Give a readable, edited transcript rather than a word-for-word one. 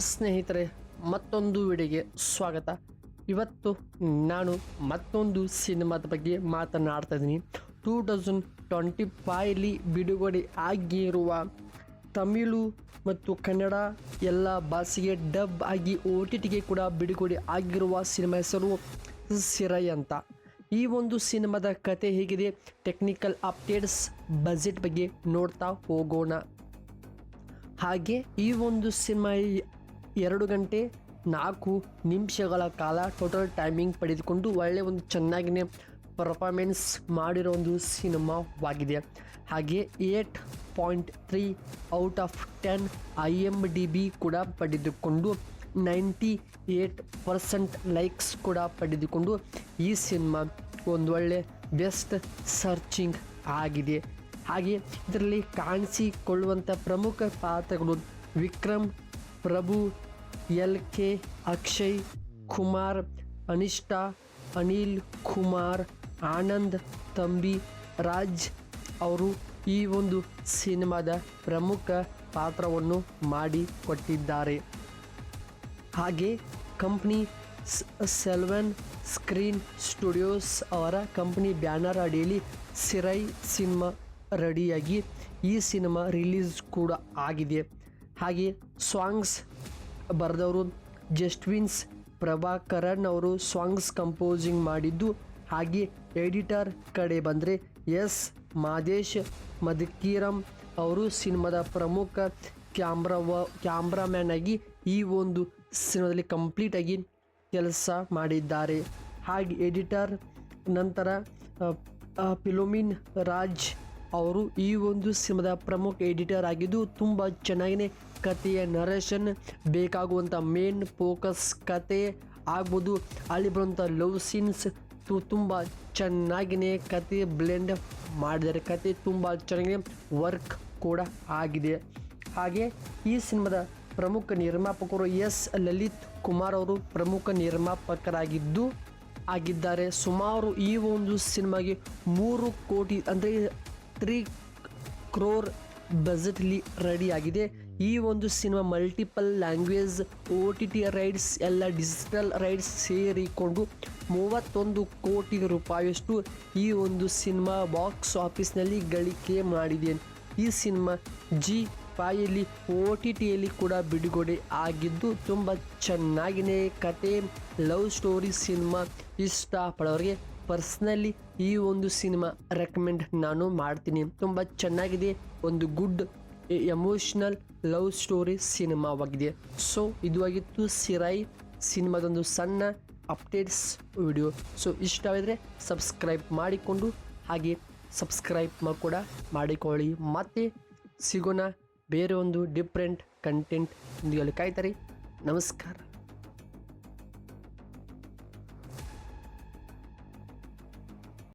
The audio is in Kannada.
ಸ್ನೇಹಿತರೆ, ಮತ್ತೊಂದು ವಿಡಿಯೋಗೆ ಸ್ವಾಗತ. ಇವತ್ತು ನಾನು ಮತ್ತೊಂದು ಸಿನಿಮಾದ ಬಗ್ಗೆ ಮಾತನಾಡ್ತಾ ಇದ್ದೀನಿ. 2025 ಬಿಡುಗಡೆ ಆಗಿರುವ ತಮಿಳು ಮತ್ತು ಕನ್ನಡ ಎಲ್ಲ ಭಾಷೆಗೆ ಡಬ್ ಆಗಿ OTTಗೆ ಕೂಡ ಬಿಡುಗಡೆ ಆಗಿರುವ ಸಿನಿಮಾ ಹೆಸರು ಸಿರೈ ಅಂತ. ಈ ಒಂದು ಸಿನಿಮಾದ ಕತೆ ಹೇಗಿದೆ, ಟೆಕ್ನಿಕಲ್ ಅಪ್ಡೇಟ್ಸ್, ಬಜೆಟ್ ಬಗ್ಗೆ ನೋಡ್ತಾ ಹೋಗೋಣ. ಹಾಗೆ ಈ ಒಂದು ಸಿನಿಮಾ 2 ಗಂಟೆ 4 ನಿಮಿಷಗಳ ಕಾಲ ಟೋಟಲ್ ಟೈಮಿಂಗ್ ಪಡೆದುಕೊಂಡು ಒಳ್ಳೆಯ ಒಂದು ಚೆನ್ನಾಗಿನೇ ಪರ್ಫಾರ್ಮೆನ್ಸ್ ಮಾಡಿರೋ ಒಂದು ಸಿನಿಮಾವಾಗಿದೆ. ಹಾಗೆ 8.3 ಔಟ್ ಆಫ್ 10 IMDb ಕೂಡ ಪಡೆದುಕೊಂಡು 98% ಲೈಕ್ಸ್ ಕೂಡ ಪಡೆದುಕೊಂಡು ಈ ಸಿನಿಮಾ ಒಂದು ಒಳ್ಳೆ ಬೆಸ್ಟ್ ಸರ್ಚಿಂಗ್ ಆಗಿದೆ. ಹಾಗೆ ಇದರಲ್ಲಿ ಕಾಣಿಸಿಕೊಳ್ಳುವಂಥ ಪ್ರಮುಖ ಪಾತ್ರಗಳು ವಿಕ್ರಮ್, ಪ್ರಭು, LK, ಅಕ್ಷಯ್ ಕುಮಾರ್, ಅನಿಷ್ಠಾ, ಅನಿಲ್ ಕುಮಾರ್, ಆನಂದ್, ತಂಬಿ, ರಾಜ್ ಅವರು ಈ ಒಂದು ಸಿನಿಮಾದ ಪ್ರಮುಖ ಪಾತ್ರವನ್ನು ಮಾಡಿಕೊಟ್ಟಿದ್ದಾರೆ. ಹಾಗೆ ಕಂಪ್ನಿ ಸೆಲ್ವನ್ ಸ್ಕ್ರೀನ್ ಸ್ಟುಡಿಯೋಸ್ ಅವರ ಕಂಪ್ನಿ ಬ್ಯಾನರ್ ಅಡಿಯಲ್ಲಿ ಸಿರೈ ಸಿನಿಮಾ ರೆಡಿಯಾಗಿ ಈ ಸಿನಿಮಾ ರಿಲೀಸ್ ಕೂಡ ಆಗಿದೆ. ಹಾಗೆ ಸಾಂಗ್ಸ್ ಬರೆದವರು ಜಸ್ಟ್ವಿನ್ಸ್ ಪ್ರಭಾಕರನ್ ಅವರು ಸಾಂಗ್ಸ್ ಕಂಪೋಸಿಂಗ್ ಮಾಡಿದ್ದು. ಹಾಗೆ ಎಡಿಟರ್ ಕಡೆ ಬಂದರೆ ಎಸ್ ಮಾದೇಶ್ ಮದಕೀರಂ ಅವರು ಸಿನಿಮಾದ ಪ್ರಮುಖ ಕ್ಯಾಮ್ರಾಮ್ಯಾನ್ ಆಗಿ ಈ ಒಂದು ಸಿನಿಮಾದಲ್ಲಿ ಕಂಪ್ಲೀಟಾಗಿ ಕೆಲಸ ಮಾಡಿದ್ದಾರೆ. ಹಾಗೆ ಎಡಿಟರ್ ನಂತರ ಫಿಲೋಮಿನ್ ರಾಜ್ ಅವರು ಈ ಒಂದು ಸಿನಿಮಾದ ಪ್ರಮುಖ ಎಡಿಟರ್ ಆಗಿದ್ದು ತುಂಬ ಚೆನ್ನಾಗಿಯೇ ಕಥೆಯ ನರೇಷನ್, ಬೇಕಾಗುವಂಥ ಮೇನ್ ಫೋಕಸ್ ಕತೆ ಆಗ್ಬೋದು, ಅಲ್ಲಿ ಬರುವಂಥ ಲವ್ ಸೀನ್ಸ್ ತುಂಬ ಚೆನ್ನಾಗಿಯೇ ಕತೆ ಬ್ಲೆಂಡ್ ಮಾಡಿದ್ದಾರೆ. ಕತೆ ತುಂಬ ಚೆನ್ನಾಗಿ ವರ್ಕ್ ಕೂಡ ಆಗಿದೆ. ಹಾಗೆ ಈ ಸಿನಿಮಾದ ಪ್ರಮುಖ ನಿರ್ಮಾಪಕರು ಎಸ್ ಲಲಿತ್ ಕುಮಾರ್ ಅವರು ಪ್ರಮುಖ ನಿರ್ಮಾಪಕರಾಗಿದ್ದಾರೆ. ಸುಮಾರು ಈ ಒಂದು ಸಿನಿಮಾಗೆ 3 ಕೋಟಿ ಅಂದರೆ 3 crore ಬಜೆಟ್ಲಿ ರೆಡಿ ಆಗಿದೆ. ಈ ಒಂದು cinema multiple language, OTT rights ಎಲ್ಲ ಡಿಜಿಟಲ್ ರೈಟ್ಸ್ ಸೇರಿಕೊಂಡು 31 ಕೋಟಿ ರೂಪಾಯಿಯಷ್ಟು ಈ ಒಂದು ಸಿನಿಮಾ ಬಾಕ್ಸ್ ಆಫೀಸ್ನಲ್ಲಿ ಗಳಿಕೆ ಮಾಡಿದೆ. ಈ ಸಿನಿಮಾ G5ಯಲ್ಲಿ OTTಯಲ್ಲಿ ಕೂಡ ಬಿಡುಗಡೆ ಆಗಿದ್ದು ತುಂಬ ಚೆನ್ನಾಗಿಯೇ ಕತೆ, ಲವ್ ಸ್ಟೋರಿ ಸಿನಿಮಾ ಇಷ್ಟಪಡೋರಿಗೆ ಪರ್ಸ್ನಲಿ ಈ ಒಂದು ಸಿನಿಮಾ ರೆಕಮೆಂಡ್ ನಾನು ಮಾಡ್ತೀನಿ. ತುಂಬ ಚೆನ್ನಾಗಿದೆ, ಒಂದು ಗುಡ್ ಎಮೋಷ್ನಲ್ ಲವ್ ಸ್ಟೋರಿ ಸಿನಿಮಾವಾಗಿದೆ. ಸೊ ಇದು ಆಗಿತ್ತು ಸಿರೈ ಸಿನಿಮಾದೊಂದು ಸಣ್ಣ ಅಪ್ಡೇಟ್ಸ್ ವಿಡಿಯೋ. ಸೊ ಇಷ್ಟವಾದರೆ ಸಬ್ಸ್ಕ್ರೈಬ್ ಮಾಡಿಕೊಂಡು ಹಾಗೆ ಸಬ್ಸ್ಕ್ರೈಬ್ ಕೂಡ ಮಾಡಿಕೊಳ್ಳಿ. ಮತ್ತೆ ಸಿಗೋಣ ಬೇರೆ ಒಂದು ಡಿಫ್ರೆಂಟ್ ಕಂಟೆಂಟ್ ಕಾಯ್ತಾರೆ. ನಮಸ್ಕಾರ.